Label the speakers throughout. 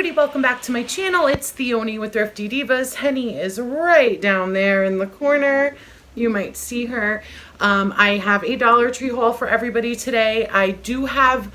Speaker 1: everybody, welcome back to my channel. It's Theoni with Thrifty Divas. Henny is right down there in the corner. You might see her. I have a Dollar Tree haul for everybody today. I do have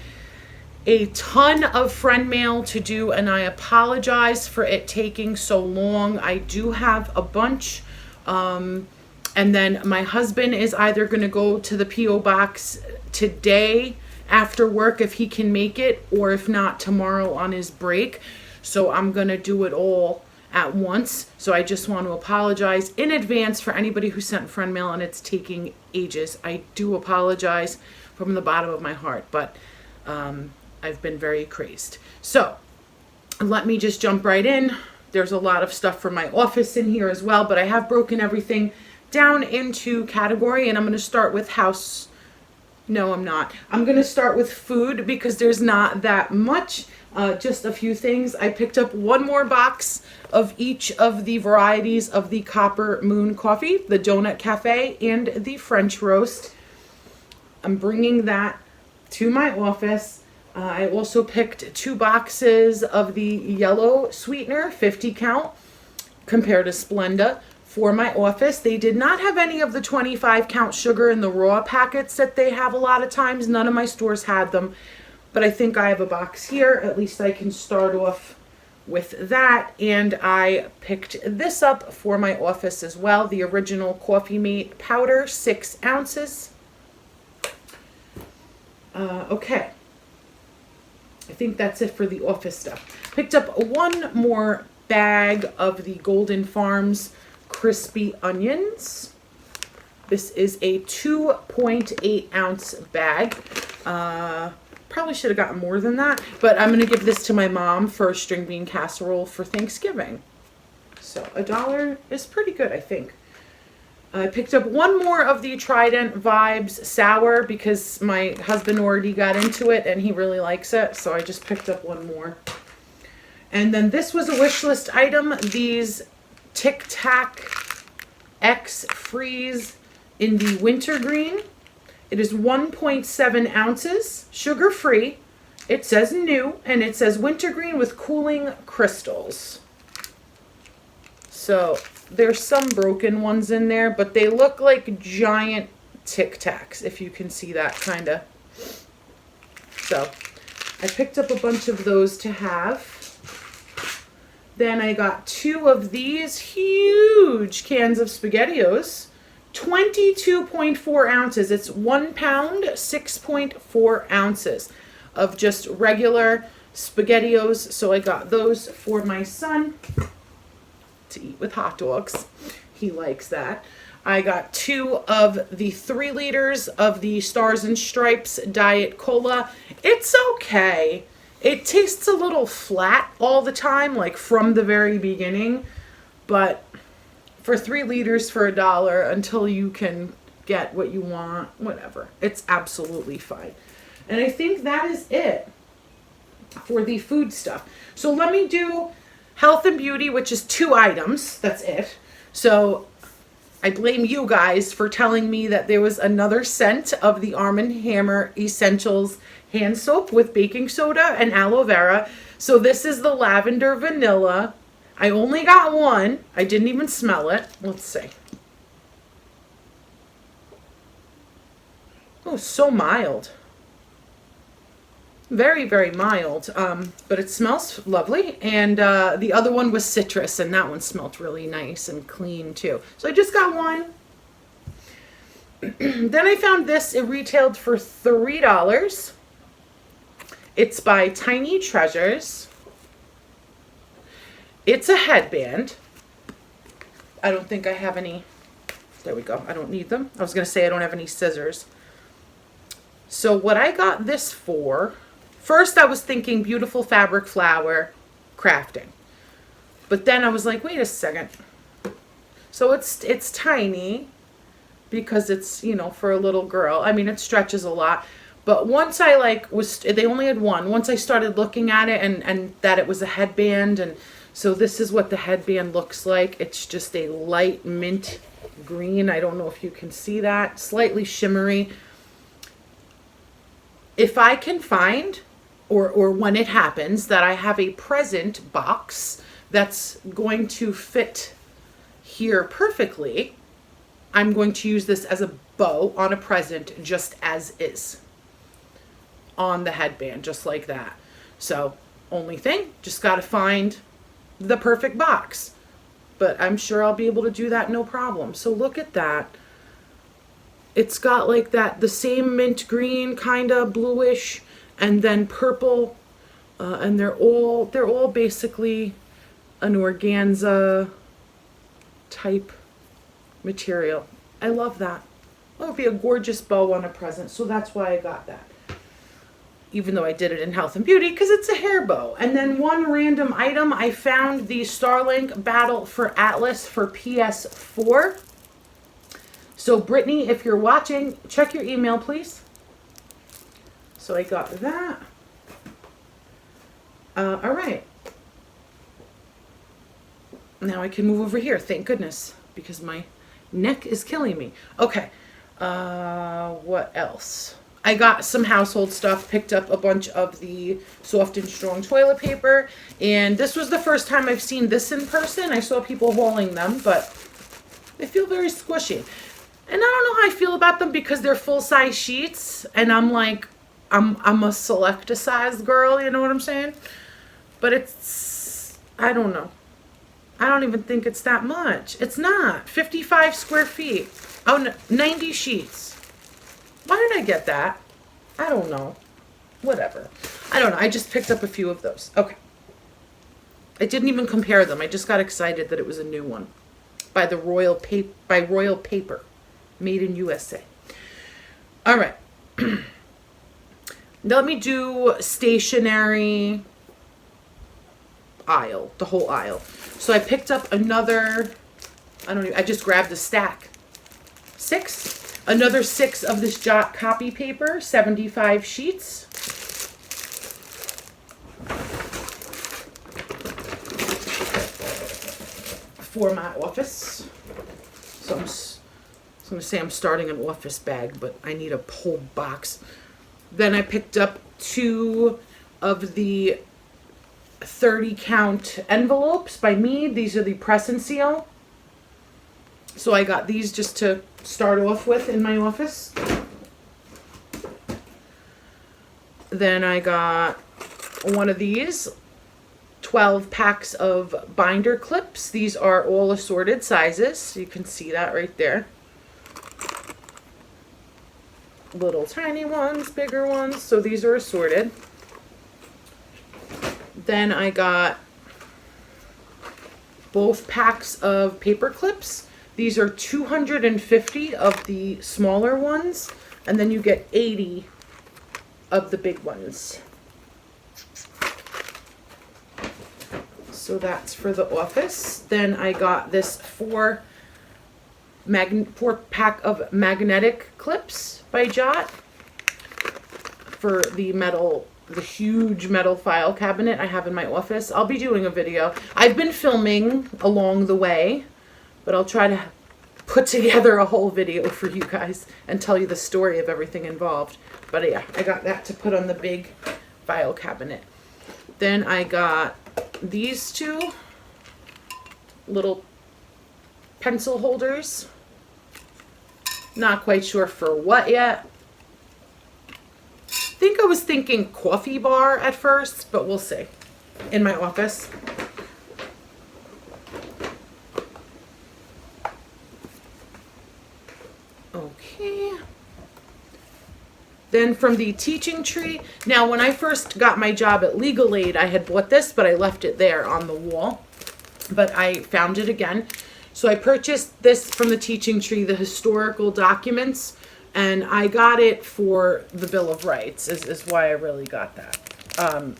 Speaker 1: a ton of friend mail to do and I apologize for it taking so long. I do have a bunch. And then my husband is either going to go to the P.O. box today after work if he can make it, or if not, tomorrow on his break. So I'm going to do it all at once. So I just want to apologize in advance for anybody who sent friend mail and it's taking ages. I do apologize from the bottom of my heart, but I've been very crazed. So let me just jump right in. There's a lot of stuff for my office in here as well, but I have broken everything down into category, and I'm going to start with house. No, I'm not. I'm going to start with food because there's not that much, just a few things. I picked up one more box of each of the varieties of the Copper Moon coffee, the Donut Cafe, and the French Roast. I'm bringing that to my office. I also picked 2 boxes of the yellow sweetener, 50 count, compared to Splenda, for my office. They did not have any of the 25 count sugar in the raw packets that they have a lot of times. None of my stores had them, but I think I have a box here. At least I can start off with that. And I picked this up for my office as well. The original Coffee Mate powder, 6 ounces. Okay. I think that's it for the office stuff. Picked up one more bag of the Golden Farms crispy onions. This is a 2.8 ounce bag. Probably should have gotten more than that, but I'm going to give this to my mom for a string bean casserole for Thanksgiving. So $1 is pretty good, I think. I picked up one more of the Trident Vibes Sour because my husband already got into it and he really likes it, so I just picked up one more. And then this was a wish list item, these Tic Tac X Freeze in the wintergreen. It is 1.7 ounces, sugar free. It says new, and it says wintergreen with cooling crystals. So there's some broken ones in there, but they look like giant Tic Tacs, if you can see that kind of. So I picked up a bunch of those to have. Then I got 2 of these huge cans of Spaghettios, 22.4 ounces. It's 1 pound, 6.4 ounces of just regular Spaghettios. So I got those for my son to eat with hot dogs. He likes that. I got 2 of the 3 liters of the Stars and Stripes Diet Cola. It's okay. It tastes a little flat all the time, like from the very beginning, but for 3 liters for $1 until you can get what you want, whatever. It's absolutely fine. And I think that is it for the food stuff. So let me do health and beauty, which is 2 items. That's it. So I blame you guys for telling me that there was another scent of the Arm & Hammer Essentials hand soap with baking soda and aloe vera. So this is the lavender vanilla. I only got one. I didn't even smell it. Let's see. Oh, so mild. Very, very mild. But it smells lovely. And the other one was citrus, and that one smelled really nice and clean too. So I just got one. Then I found this. It retailed for $3. It's by Tiny Treasures. It's a headband. I don't think I have any. There we go. I don't need them. I was going to say I don't have any scissors. So what I got this for, first I was thinking beautiful fabric flower crafting. But then I was like, wait a second. So it's tiny because it's, you know, for a little girl. I mean, it stretches a lot. But once I they only had one. Once I started looking at it and that it was a headband, and so this is what the headband looks like. It's just a light mint green. I don't know if you can see that. Slightly shimmery. If I can find or when it happens that I have a present box that's going to fit here perfectly, I'm going to use this as a bow on a present just as is on the headband, just like that. So only thing, just got to find the perfect box, but I'm sure I'll be able to do that no problem. So look at that. It's got like that, the same mint green, kind of bluish, and then purple, and they're all basically an organza type material. I love that. That would be a gorgeous bow on a present, so that's why I got that. Even though I did it in Health and Beauty, because it's a hair bow. And then one random item, I found the Starlink Battle for Atlas for PS4. So Brittany, if you're watching, check your email, please. So I got that. All right. Now I can move over here, thank goodness, because my neck is killing me. Okay. What else? I got some household stuff, picked up a bunch of the soft and strong toilet paper, and this was the first time I've seen this in person. I saw people hauling them, but they feel very squishy. And I don't know how I feel about them because they're full-size sheets, and I'm like, I'm a select-a-size girl, you know what I'm saying? But it's, I don't know. I don't even think it's that much. It's not. 55 square feet. Oh, no, 90 sheets. Why did I get that? I don't know. Whatever. I don't know. I just picked up a few of those. Okay. I didn't even compare them. I just got excited that it was a new one by the Royal Paper, made in USA. All right. Let me do stationery aisle, the whole aisle. So I picked up another, I just grabbed a stack. 6. Another 6 of this Jot copy paper, 75 sheets. For my office. So I'm going to say I'm starting an office bag, but I need a whole box. Then I picked up 2 of the 30 count envelopes by me. These are the press and seal. So I got these just to start off with in my office. Then I got one of these 12 packs of binder clips. These are all assorted sizes. You can see that right there. Little tiny ones, bigger ones. So these are assorted. Then I got both packs of paper clips. These are 250 of the smaller ones, and then you get 80 of the big ones. So that's for the office. Then I got this 4 pack of magnetic clips by Jot for the huge metal file cabinet I have in my office. I'll be doing a video. I've been filming along the way, but I'll try to put together a whole video for you guys and tell you the story of everything involved. But yeah, I got that to put on the big file cabinet. Then I got these 2 little pencil holders. Not quite sure for what yet. I think I was thinking coffee bar at first, but we'll see. In my office. Okay. Then from the teaching tree. Now, when I first got my job at Legal Aid, I had bought this, but I left it there on the wall. But I found it again. So I purchased this from the teaching tree, the historical documents, and I got it for the Bill of Rights, is why I really got that.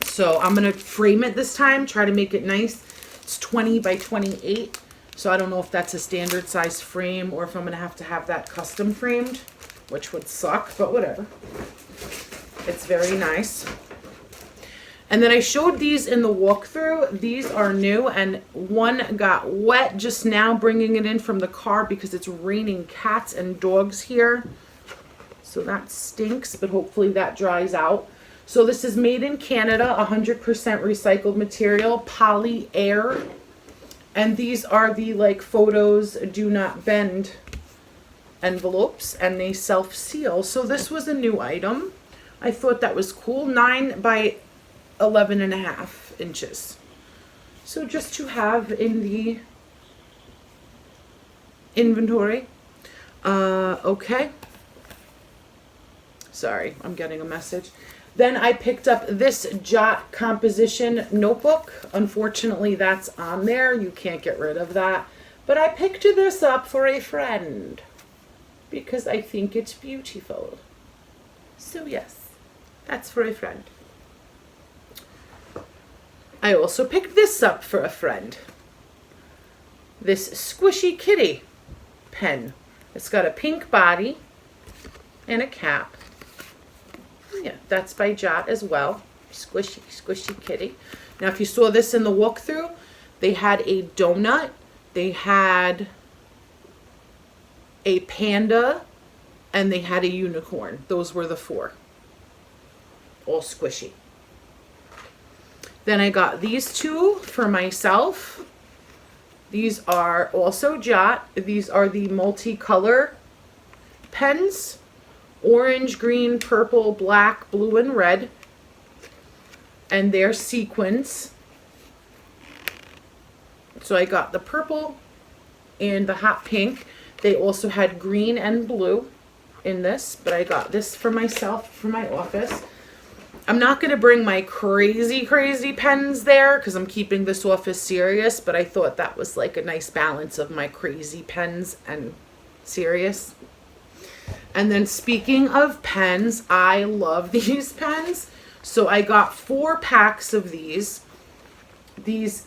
Speaker 1: So I'm going to frame it this time, try to make it nice. It's 20 by 28. So I don't know if that's a standard size frame or if I'm going to have that custom framed, which would suck, but whatever. It's very nice. And then I showed these in the walkthrough. These are new, and one got wet just now bringing it in from the car because it's raining cats and dogs here. So that stinks, but hopefully that dries out. So this is made in Canada, 100% recycled material, poly air. And these are the like photos do not bend envelopes, and they self-seal. So this was a new item. I thought that was cool. 9 by 11.5 inches. So just to have in the inventory. Okay. Sorry, I'm getting a message. Then I picked up this Jot Composition Notebook. Unfortunately, that's on there. You can't get rid of that. But I picked this up for a friend because I think it's beautiful. So yes, that's for a friend. I also picked this up for a friend. This Squishy Kitty pen. It's got a pink body and a cap. Yeah, that's by Jot as well. Squishy, Squishy Kitty. Now, if you saw this in the walkthrough, they had a donut. They had a panda, and they had a unicorn. Those were the 4. All squishy. Then I got these 2 for myself. These are also Jot. These are the multicolor pens. Orange, green, purple, black, blue, and red. And they're sequins. So I got the purple and the hot pink. They also had green and blue in this, but I got this for myself for my office. I'm not going to bring my crazy pens there because I'm keeping this office serious, but I thought that was like a nice balance of my crazy pens and serious. And then speaking of pens, I love these pens. So I got 4 packs of these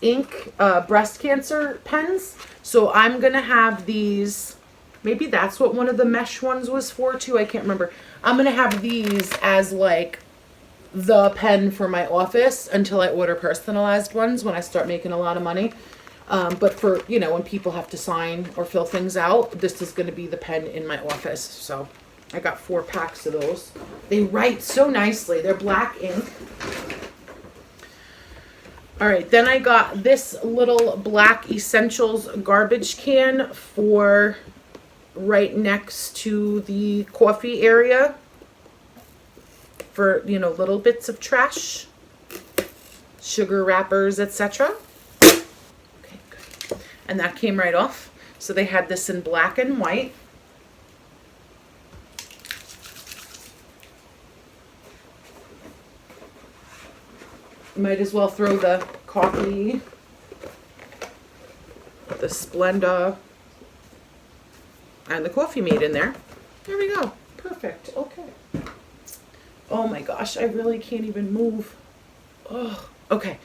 Speaker 1: ink breast cancer pens. So I'm going to have these, maybe that's what one of the mesh ones was for too. I can't remember. I'm going to have these as like the pen for my office until I order personalized ones when I start making a lot of money. But for, you know, when people have to sign or fill things out, this is going to be the pen in my office. So I got 4 packs of those. They write so nicely. They're black ink. All right, then I got this little black Essentials garbage can for right next to the coffee area for, you know, little bits of trash, sugar wrappers, etc. And that came right off. So they had this in black and white. Might as well throw the coffee, the Splenda, and the Coffee Mate in there. There we go. Perfect. Okay. Oh my gosh, I really can't even move. Oh, okay.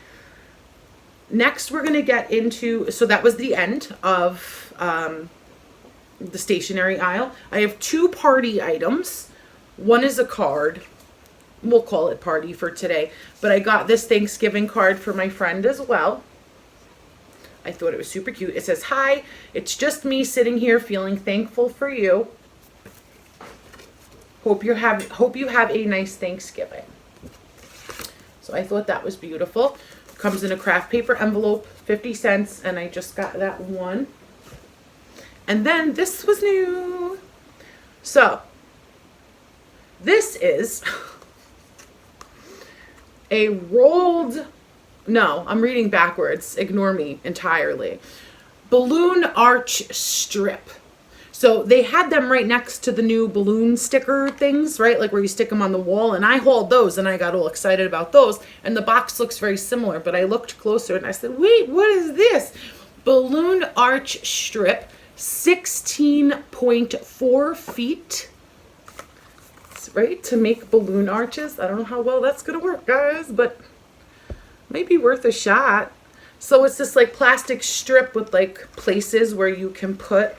Speaker 1: Next, we're going to get into, so that was the end of the stationery aisle. I have 2 party items. One is a card. We'll call it party for today. But I got this Thanksgiving card for my friend as well. I thought it was super cute. It says, "Hi, it's just me sitting here feeling thankful for you. Hope you have a nice Thanksgiving." So I thought that was beautiful. Comes in a craft paper envelope, 50 cents, and I just got that one. And then this was new. So this is a rolled, no, I'm reading backwards. Ignore me entirely. Balloon arch strip. So they had them right next to the new balloon sticker things, right? Like where you stick them on the wall. And I hauled those and I got all excited about those. And the box looks very similar, but I looked closer and I said, wait, what is this? Balloon arch strip, 16.4 feet. Right, to make balloon arches. I don't know how well that's gonna work, guys, but maybe worth a shot. So it's this like plastic strip with like places where you can put,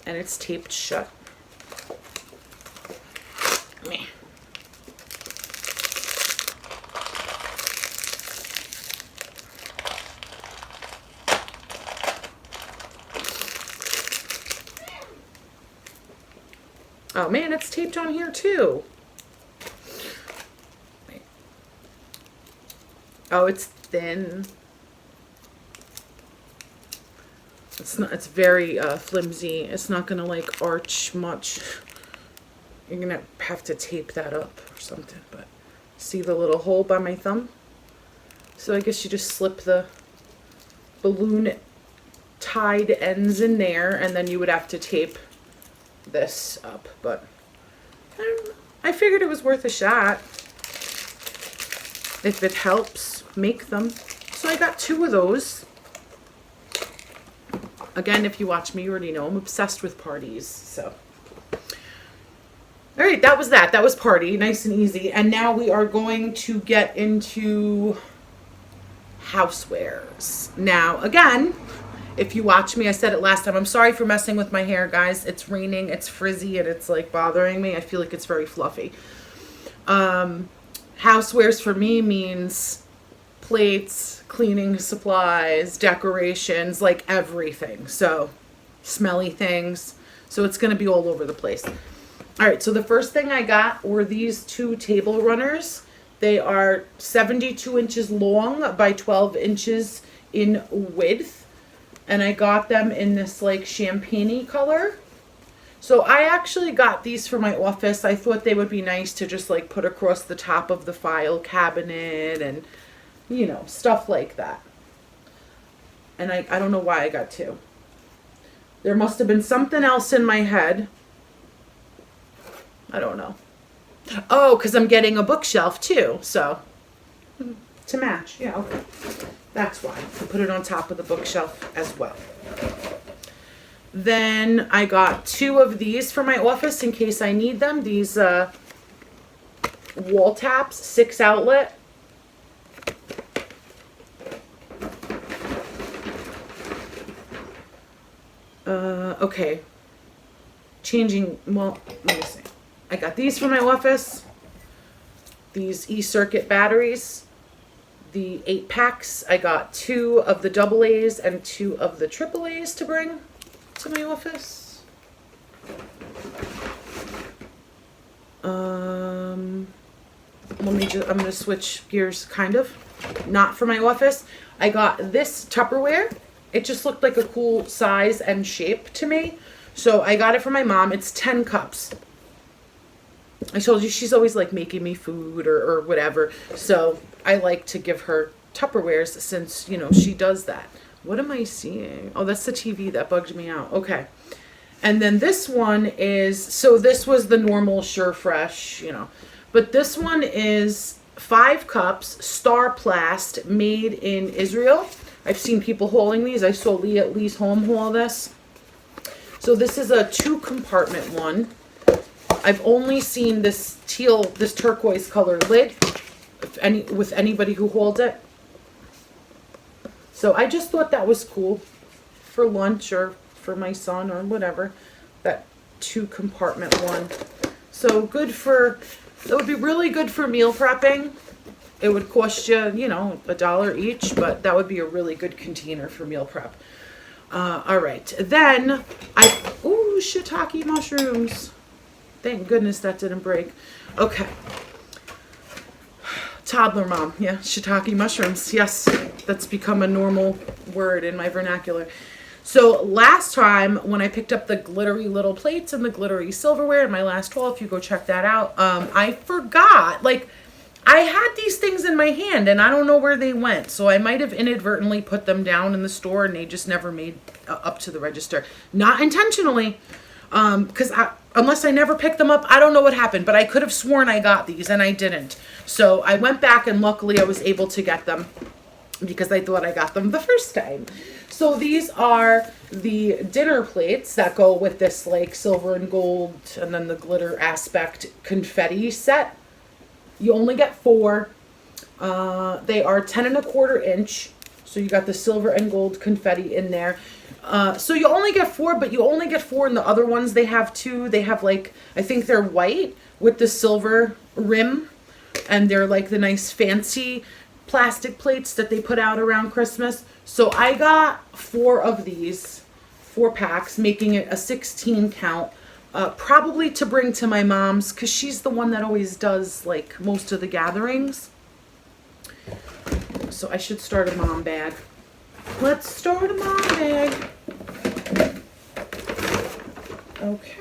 Speaker 1: and it's taped shut. Meh. Oh man, it's taped on here too. Oh, it's thin. It's not, it's very flimsy. It's not gonna like arch much. You're gonna have to tape that up or something, but see the little hole by my thumb? So I guess you just slip the balloon tied ends in there, and then you would have to tape this up, but I don't know. I figured it was worth a shot. If it helps make them. So I got 2 of those. Again, if you watch me, you already know I'm obsessed with parties, so. All right, that was that. That was party, nice and easy. And now we are going to get into housewares. Now, again, if you watch me, I said it last time, I'm sorry for messing with my hair, guys. It's raining, it's frizzy, and it's like bothering me. I feel like it's very fluffy. Housewares for me means plates, cleaning supplies, decorations, like everything. So smelly things. So it's going to be all over the place. All right. So the first thing I got were these 2 table runners. They are 72 inches long by 12 inches in width. And I got them in this like champagne-y color. So I actually got these for my office. I thought they would be nice to just like put across the top of the file cabinet and, you know, stuff like that. And I don't know why I got 2. There must have been something else in my head. I don't know. Oh, because I'm getting a bookshelf too. So to match. Yeah, okay. That's why. I put it on top of the bookshelf as well. Then I got 2 of these for my office in case I need them. These wall taps, 6 outlet. Okay. Changing, well, let me see. I got these for my office. These e-circuit batteries. The 8 packs. I got 2 of the AA's and 2 of the AAA's to bring to my office. I'm gonna switch gears kind of. Not for my office. I got this Tupperware. It just looked like a cool size and shape to me. So I got it for my mom. It's 10 cups. I told you she's always like making me food or whatever. So I like to give her Tupperwares since, you know, she does that. What am I seeing? Oh, that's the TV that bugged me out. Okay. And then this one is, so this was the normal Sure Fresh, you know, but this one is 5 cups, Star Plast, made in Israel. I've seen people hauling these. I saw Lee's Home haul this. So this is a 2-compartment one. I've only seen this turquoise color lid with anybody who holds it. So I just thought that was cool for lunch or for my son or whatever. That 2-compartment one. So good for, it would be really good for meal prepping. It would cost you, you know, $1 each, but that would be a really good container for meal prep. All right. Then ooh, shiitake mushrooms. Thank goodness that didn't break. Okay. Toddler mom. Yeah, shiitake mushrooms. Yes, that's become a normal word in my vernacular. So last time when I picked up the glittery little plates and the glittery silverware in my last haul, if you go check that out, I forgot. Like, I had these things in my hand and I don't know where they went. So I might have inadvertently put them down in the store and they just never made up to the register. Not intentionally. Because unless I never picked them up, I don't know what happened, but I could have sworn I got these and I didn't. So I went back and luckily I was able to get them because I thought I got them the first time. So these are the dinner plates that go with this like silver and gold and then the glitter aspect confetti set. You only get 4. They are 10 1/4 inch. So you got the silver and gold confetti in there. So you only get 4, but you only get 4 in the other ones. They have 2. They have like, I think they're white with the silver rim. And they're like the nice fancy plastic plates that they put out around Christmas. So I got 4 of these, 4 packs, making it a 16 count. Probably to bring to my mom's because she's the one that always does like most of the gatherings. So I should start a mom bag. Let's start a mom bag. Okay.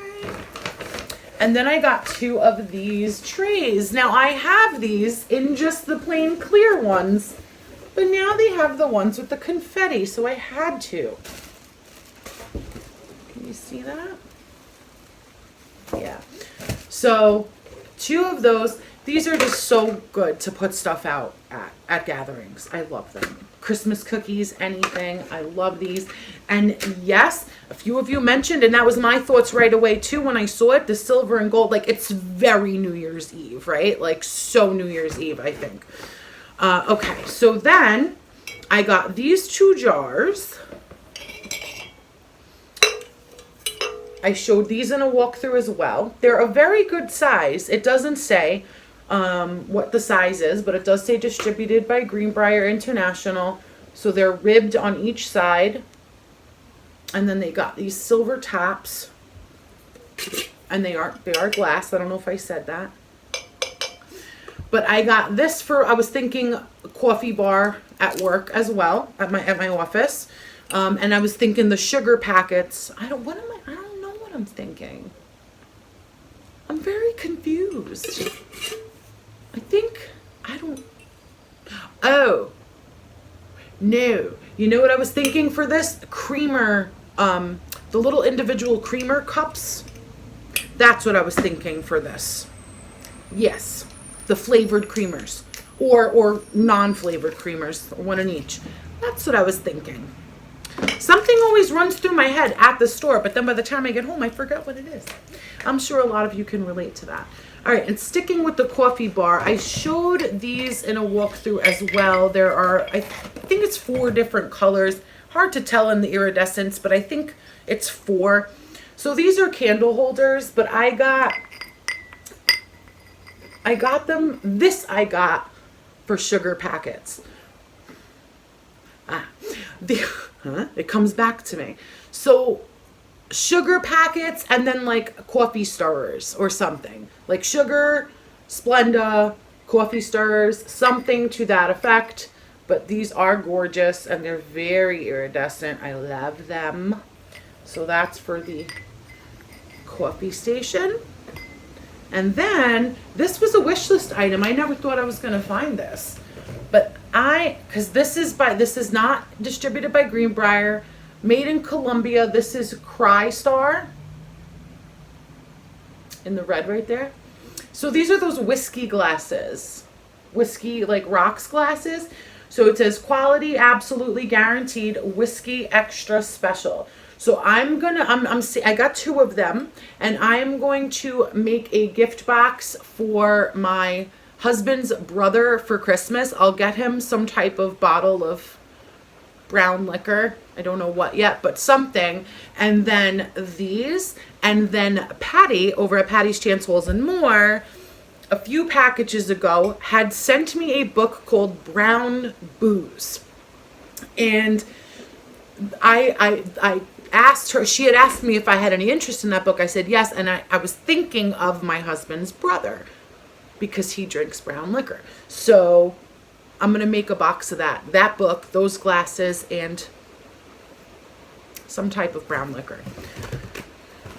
Speaker 1: And then I got 2 of these trays. Now I have these in just the plain clear ones, but now they have the ones with the confetti, so I had to. Can you see that? Yeah. So 2 of those. These are just so good to put stuff out at gatherings. I love them. Christmas cookies, anything. I love these. And yes, a few of you mentioned, and that was my thoughts right away too when I saw it, the silver and gold. Like, it's very New Year's Eve, right? Like, so New Year's Eve, I think. Okay, so then I got these 2 jars. I showed these in a walkthrough as well. They're a very good size. It doesn't say what the size is, but it does say distributed by Greenbrier International. So they're ribbed on each side. And then they got these silver tops. And they are glass. I don't know if I said that. But I got this for, I was thinking coffee bar at work as well, at my office. And I was thinking the sugar packets. I don't know what I'm thinking. I'm very confused. Oh, no. You know what I was thinking for this? Creamer, the little individual creamer cups. That's what I was thinking for this. Yes, the flavored creamers or non-flavored creamers, 1 in each. That's what I was thinking. Something always runs through my head at the store, but then by the time I get home, I forget what it is. I'm sure a lot of you can relate to that. All right, and sticking with the coffee bar, I showed these in a walkthrough as well. There are, I think it's 4 different colors. Hard to tell in the iridescence, but I think it's 4. So these are candle holders, but I got them, this I got for sugar packets. It comes back to me. So sugar packets and then like coffee stirrers or something. Like sugar, Splenda, coffee stirrers, something to that effect. But these are gorgeous and they're very iridescent. I love them. So that's for the coffee station. And then this was a wish list item. I never thought I was going to find this. But because this is not distributed by Greenbrier, made in Colombia. This is Cry Star in the red right there. So these are those whiskey glasses, whiskey like rocks glasses. So it says quality absolutely guaranteed, whiskey extra special. So I got 2 of them, and I'm going to make a gift box for my husband's brother for Christmas. I'll get him some type of bottle of brown liquor. I don't know what yet, but something. And then these, and then Patty over at Patty's Chancels and More, a few packages ago, had sent me a book called Brown Booze. And I asked her, she had asked me if I had any interest in that book. I said yes, and I was thinking of my husband's brother because he drinks brown liquor. So I'm going to make a box of that book, those glasses, and some type of brown liquor.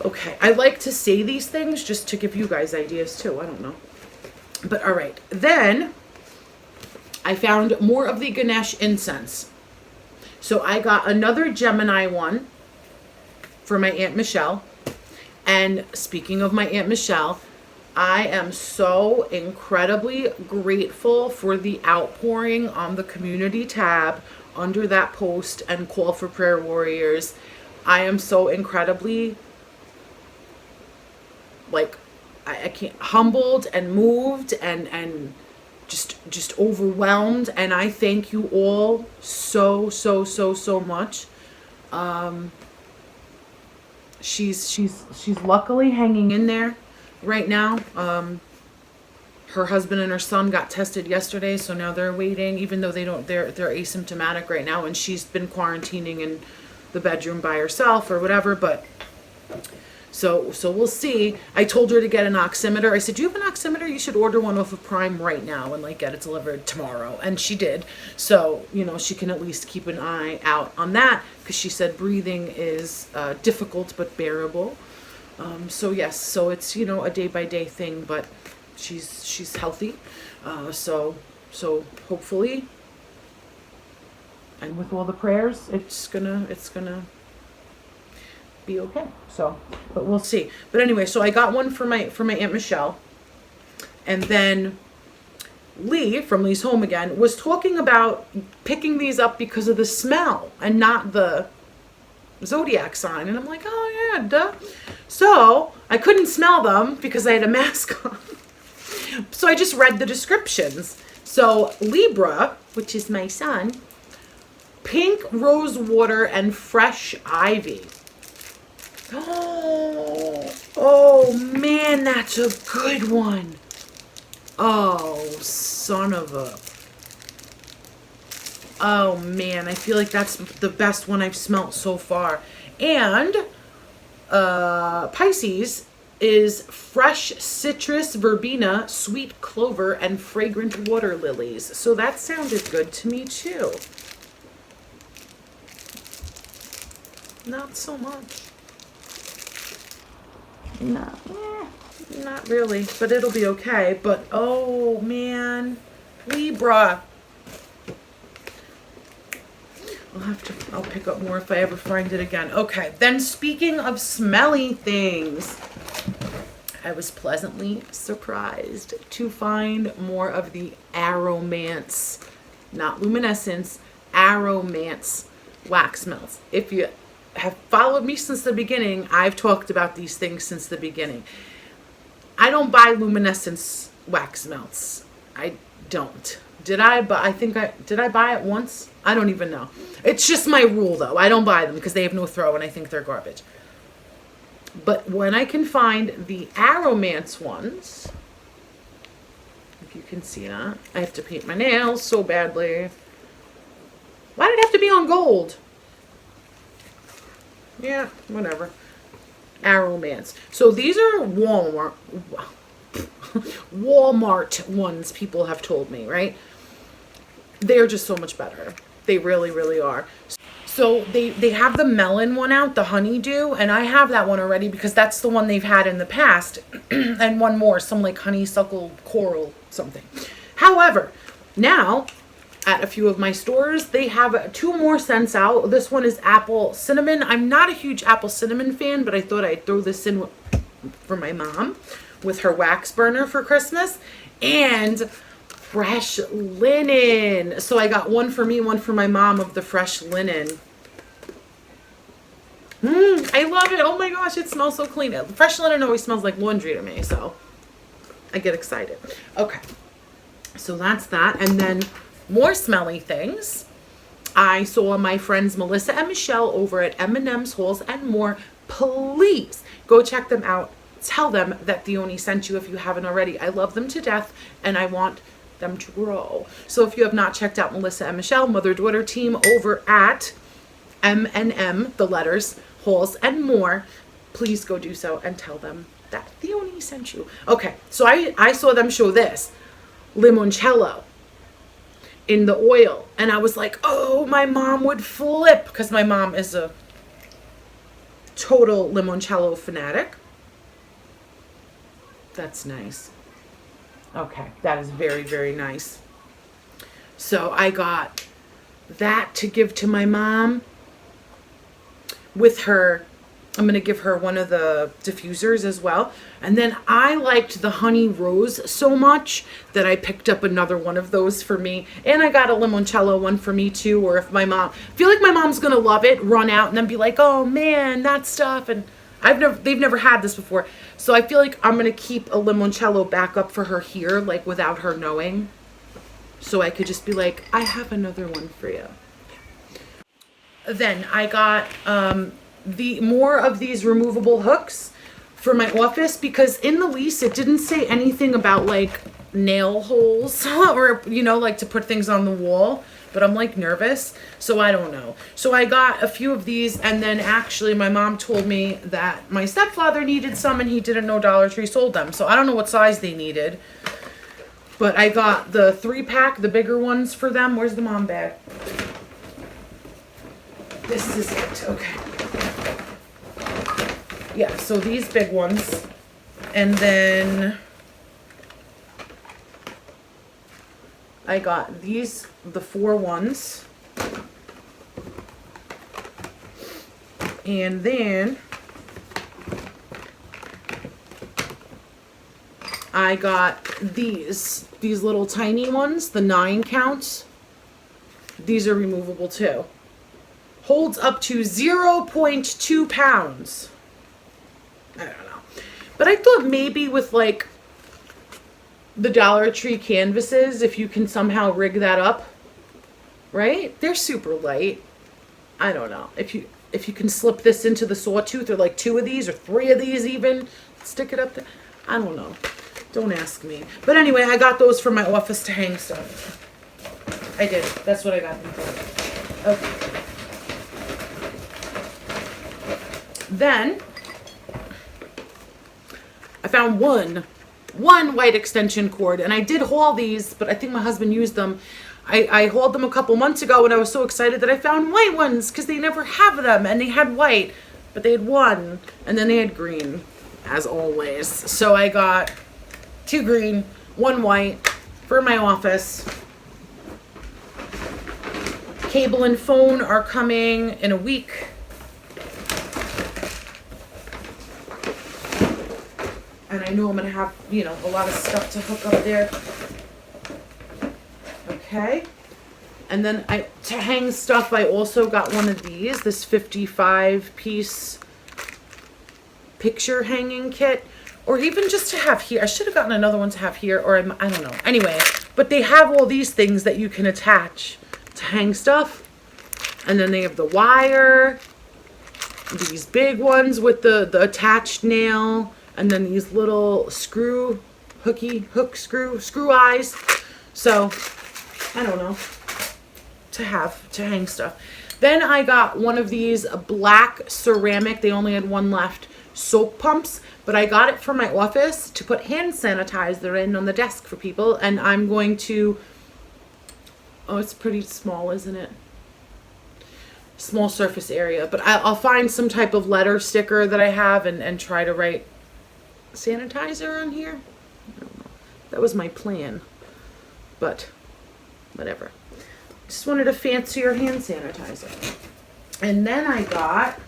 Speaker 1: Okay, I like to say these things just to give you guys ideas too. I don't know. But all right, then I found more of the Ganesh incense. So I got another Gemini one for my Aunt Michelle. And speaking of my Aunt Michelle, I am so incredibly grateful for the outpouring on the community tab under that post and call for prayer warriors. I am so incredibly I can't, humbled and moved and just overwhelmed, and I thank you all so much. She's luckily hanging in there right now. Her husband and her son got tested yesterday, so now they're waiting, even though they're asymptomatic right now, and she's been quarantining in the bedroom by herself or whatever. But So we'll see. I told her to get an oximeter. I said, do you have an oximeter? You should order one off of Prime right now and like get it delivered tomorrow. And she did. So, you know, she can at least keep an eye out on that, because she said breathing is difficult but bearable. So yes, so it's, you know, a day by day thing, but she's healthy. So hopefully, and with all the prayers, it's gonna be okay. So, but we'll see. But anyway, so I got one for my Aunt Michelle, and then Lee from Lee's Home Again was talking about picking these up because of the smell and not the zodiac sign. And I'm like, oh yeah, duh. So I couldn't smell them because I had a mask on. So I just read the descriptions. So Libra, which is my son, pink rose water and fresh ivy. Oh man, that's a good one. Oh, son of a. Oh man, I feel like that's the best one I've smelt so far. And Pisces is fresh citrus, verbena, sweet clover, and fragrant water lilies. So that sounded good to me too. Not so much. No, not really, but it'll be okay. But oh man, Libra. I'll pick up more if I ever find it again. Okay, then speaking of smelly things, I was pleasantly surprised to find more of the Aromance, not luminescence, Aromance wax melts. If you have followed me since the beginning, I've talked about these things since the beginning. I don't buy luminescence wax melts. I don't. Did I buy it once? I don't even know. It's just my rule though. I don't buy them because they have no throw and I think they're garbage. But when I can find the Aromance ones, if you can see that, I have to paint my nails so badly. Why did it have to be on gold? Yeah, whatever. Aromance. So these are Walmart ones, people have told me, right? They're just so much better. They really, really are. So they have the melon one out, the honeydew, and I have that one already because that's the one they've had in the past. And one more, some like honeysuckle coral something. However, now at a few of my stores, they have 2 more scents out. This one is apple cinnamon. I'm not a huge apple cinnamon fan, but I thought I'd throw this in for my mom with her wax burner for Christmas. And fresh linen. So I got one for me, one for my mom of the fresh linen. I love it. Oh my gosh, it smells so clean. Fresh linen always smells like laundry to me, so I get excited. Okay, so that's that. And then more smelly things. I saw my friends Melissa and Michelle over at M&M's Halls and More. Please go check them out. Tell them that Theoni sent you if you haven't already. I love them to death and I want them to grow. So if you have not checked out Melissa and Michelle, mother-daughter team over at M&M, the letters, Halls and More, please go do so and tell them that Theoni sent you. Okay, so I saw them show this, Limoncello, in the oil. And I was like, oh, my mom would flip, because my mom is a total limoncello fanatic. That's nice. Okay, that is very, very nice. So I got that to give to my mom. With her, I'm going to give her one of the diffusers as well. And then I liked the honey rose so much that I picked up another one of those for me. And I got a limoncello one for me too. Or if my mom, I feel like my mom's going to love it, run out and then be like, oh man, that stuff. And they've never had this before. So I feel like I'm going to keep a limoncello backup for her here, like without her knowing. So I could just be like, I have another one for you. Then I got the more of these removable hooks for my office, because in the lease it didn't say anything about like nail holes or, you know, like to put things on the wall. but I'm like nervous, so I don't know. So I got a few of these, and then actually my mom told me that my stepfather needed some and he didn't know Dollar Tree sold them. So I don't know what size they needed, but I got the 3-pack, the bigger ones for them. Where's the mom bag? This is it, okay. Yeah, so these big ones, and then I got these, the 4 ones, and then I got these little tiny ones, the 9 counts. These are removable too. Holds up to 0.2 pounds. I don't know. But I thought maybe with like the Dollar Tree canvases, if you can somehow rig that up, right? They're super light. I don't know. If you can slip this into the sawtooth, or like 2 of these or 3 of these even, stick it up there. I don't know. Don't ask me. But anyway, I got those for my office to hang stuff. I did. That's what I got them for. Okay. Then I found one white extension cord, and I did haul these, but I think my husband used them. I hauled them a couple months ago, and I was so excited that I found white ones because they never have them, and they had white, but they had one, and then they had green, as always. So I got 2 green, 1 white for my office. Cable and phone are coming in a week. And I know I'm going to have, you know, a lot of stuff to hook up there. Okay. And then to hang stuff, I also got one of these, this 55-piece picture hanging kit. Or even just to have here. I should have gotten another one to have here, or I don't know. Anyway, but they have all these things that you can attach to hang stuff. And then they have the wire, these big ones with the attached nail, and then these little screw eyes. So, I don't know, to hang stuff. Then I got one of these black ceramic, they only had one left, soap pumps, but I got it for my office to put hand sanitizer in on the desk for people, and I'm going to, oh, it's pretty small, isn't it? Small surface area, but I'll find some type of letter sticker that I have and try to write sanitizer on here. I don't know. That was my plan, but whatever. Just wanted a fancier hand sanitizer. And then I got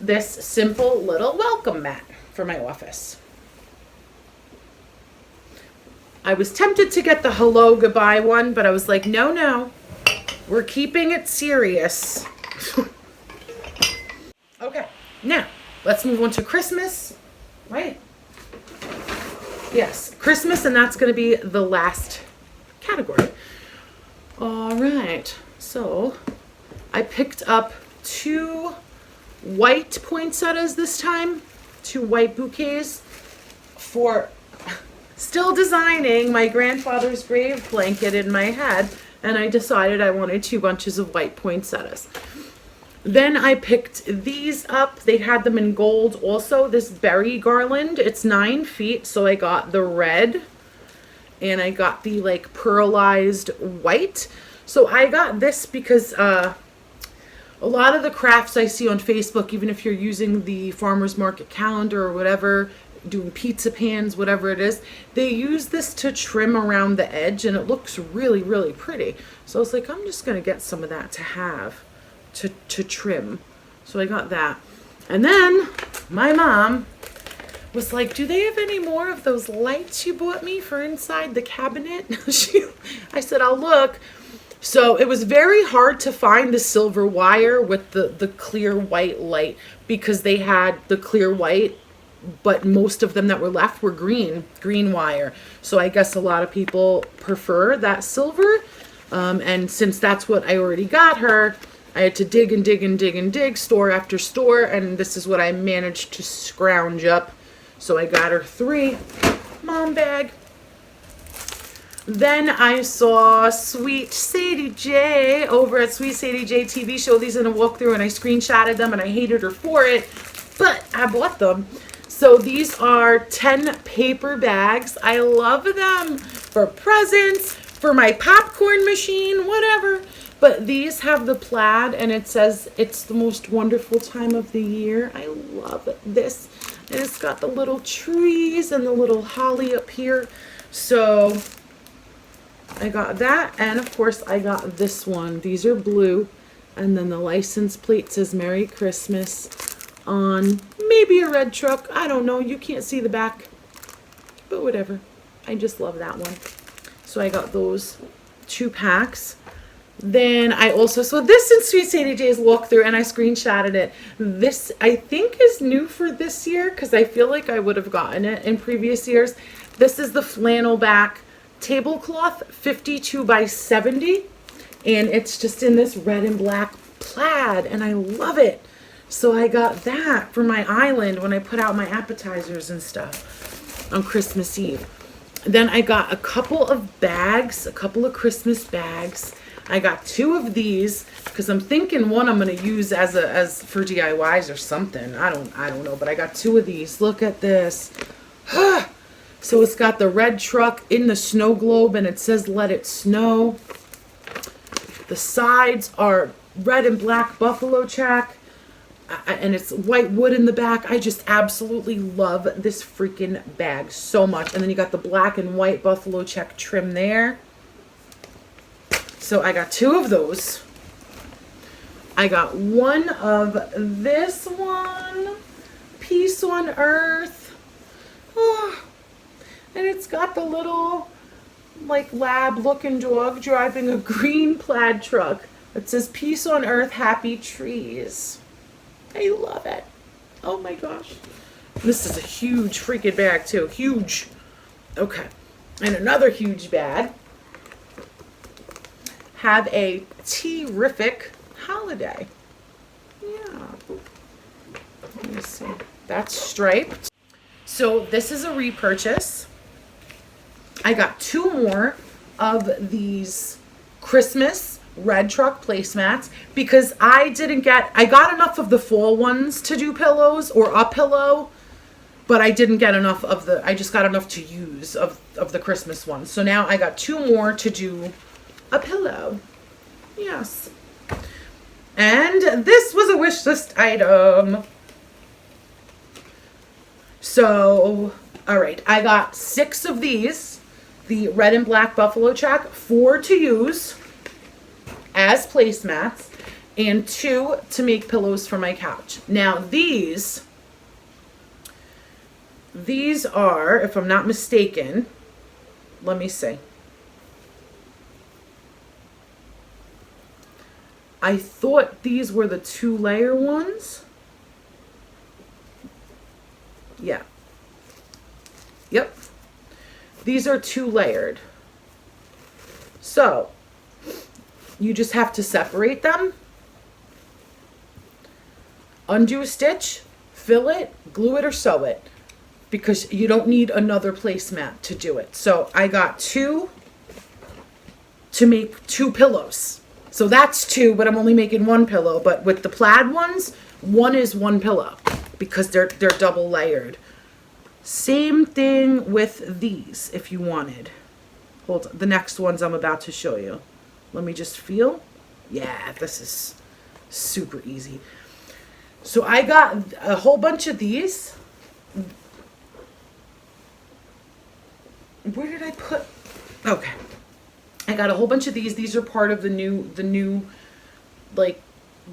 Speaker 1: this simple little welcome mat for my office. I was tempted to get the hello goodbye one, but I was like, no, we're keeping it serious. Okay, now let's move on to Christmas, right? Yes, Christmas, and that's going to be the last category. All right, so I picked up 2 white poinsettias this time, 2 white bouquets for still designing my grandfather's grave blanket in my head, and I decided I wanted 2 bunches of white poinsettias. Then I picked these up. They had them in gold also, this berry garland. It's 9 feet, so I got the red and I got the like pearlized white. So I got this because a lot of the crafts I see on Facebook, even if you're using the farmer's market calendar or whatever, doing pizza pans, whatever it is, they use this to trim around the edge, and it looks really, really pretty. So I was like, I'm just going to get some of that to have to trim. So I got that. And then my mom was like, do they have any more of those lights you bought me for inside the cabinet? I said, I'll look. So it was very hard to find the silver wire with the clear white light, because they had the clear white, but most of them that were left were green wire. So I guess a lot of people prefer that silver. And since that's what I already got her, I had to dig and dig and dig and dig, store after store, and this is what I managed to scrounge up. So I got her 3. Mom bag. Then I saw Sweet Sadie J over at Sweet Sadie J TV show these in a walkthrough, and I screenshotted them and I hated her for it, but I bought them. So these are 10 paper bags. I love them for presents, for my popcorn machine, whatever. But these have the plaid, and it says it's the most wonderful time of the year. I love this. And it's got the little trees and the little holly up here. So I got that, and of course I got this one. These are blue, and then the license plate says Merry Christmas on maybe a red truck. I don't know. You can't see the back, but whatever. I just love that one. So I got those 2 packs. Then I also saw this in Sweet Sadie J's walkthrough, and I screenshotted it. This I think is new for this year, because I feel like I would have gotten it in previous years. This is the flannel back tablecloth, 52 by 70, and it's just in this red and black plaid, and I love it. So I got that for my island when I put out my appetizers and stuff on Christmas Eve. Then I got a couple of bags, a couple of Christmas bags. I got 2 of these because I'm thinking one I'm going to use as for DIYs or something. I don't know, but I got 2 of these. Look at this. So it's got the red truck in the snow globe, and it says let it snow. The sides are red and black buffalo check, and it's white wood in the back. I just absolutely love this freaking bag so much. And then you got the black and white buffalo check trim there. So I got 2 of those. I got one of this one, Peace on Earth. Oh, and it's got the little like lab looking dog driving a green plaid truck that says Peace on Earth, Happy Trees. I love it. Oh my gosh. This is a huge freaking bag too. Huge. Okay. And another huge bag. Have a terrific holiday. Yeah. Let me see. That's striped. So this is a repurchase. I got 2 more of these Christmas red truck placemats because I got enough of the fall ones to do pillows or a pillow, but I didn't get enough of I just got enough to use of the Christmas ones. So now I got 2 more to do a pillow. Yes. And this was a wish list item. So, all right, I got 6 of these, the red and black buffalo check, 4 to use as placemats, and 2 to make pillows for my couch. Now these are, if I'm not mistaken, let me see. I thought these were the 2-layer ones. Yeah. Yep. These are 2-layered. So, you just have to separate them, undo a stitch, fill it, glue it, or sew it, because you don't need another placemat to do it. So I got 2 to make 2 pillows. So that's 2, but I'm only making 1 pillow. But with the plaid ones, 1 is 1 pillow because they're double layered. Same thing with these if you wanted. Hold on. The next ones I'm about to show you. Let me just feel. Yeah, this is super easy. So I got a whole bunch of these. Where did I put? Okay. I got a whole bunch of these. These are part of the new like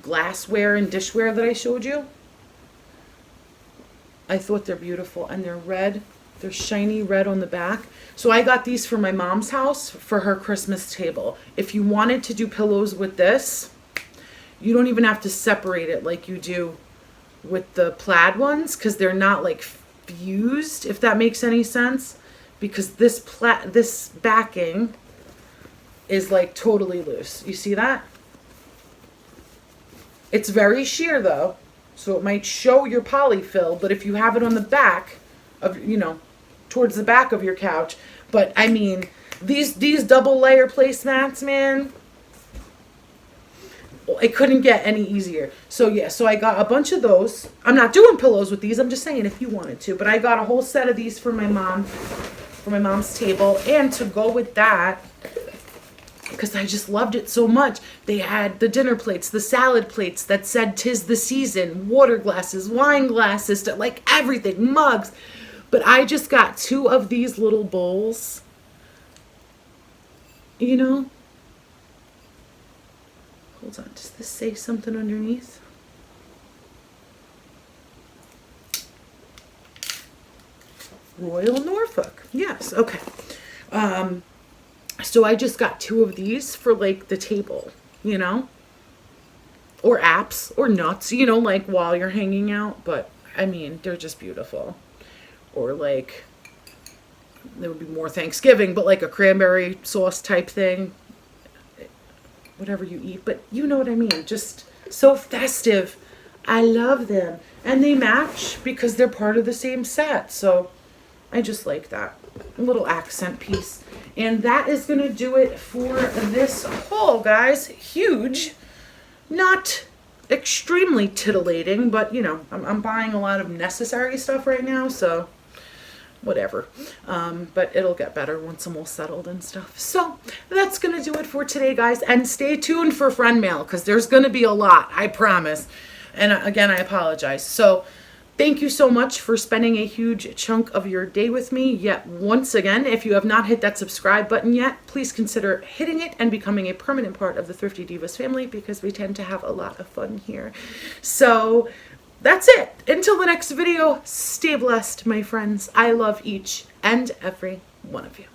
Speaker 1: glassware and dishware that I showed you. I thought they're beautiful, and they're red. They're shiny red on the back. So I got these for my mom's house for her Christmas table. If you wanted to do pillows with this, you don't even have to separate it like you do with the plaid ones, because they're not like fused, if that makes any sense, because this backing is like totally loose. You see that? It's very sheer though, so it might show your polyfill, but if you have it on the back of, towards the back of your couch, but I mean, These double layer placemats, man, it couldn't get any easier. So yeah, so I got a bunch of those. I'm not doing pillows with these. I'm just saying if you wanted to. But I got a whole set of these for my mom, for my mom's table. And to go with that, because I just loved it so much, they had the dinner plates, the salad plates that said "'Tis the season," water glasses, wine glasses, like everything, mugs. But I just got 2 of these little bowls, you know. Hold on, does this say something underneath? Royal Norfolk. Yes, okay. So I just got 2 of these for like the table, you know? Or apps or nuts, you know, like while you're hanging out. But I mean, they're just beautiful. Or like, there would be more Thanksgiving, but like a cranberry sauce type thing. Whatever you eat, but you know what I mean. Just so festive. I love them. And they match because they're part of the same set. So I just like that. A little accent piece. And that is going to do it for this haul, guys. Huge. Not extremely titillating, but you know, I'm buying a lot of necessary stuff right now, so whatever. But it'll get better once I'm all settled and stuff. So that's going to do it for today, guys. And stay tuned for friend mail because there's going to be a lot, I promise. And again, I apologize. So thank you so much for spending a huge chunk of your day with me. Yet once again, if you have not hit that subscribe button yet, please consider hitting it and becoming a permanent part of the Thrifty Divas family because we tend to have a lot of fun here. So that's it. Until the next video, stay blessed, my friends. I love each and every one of you.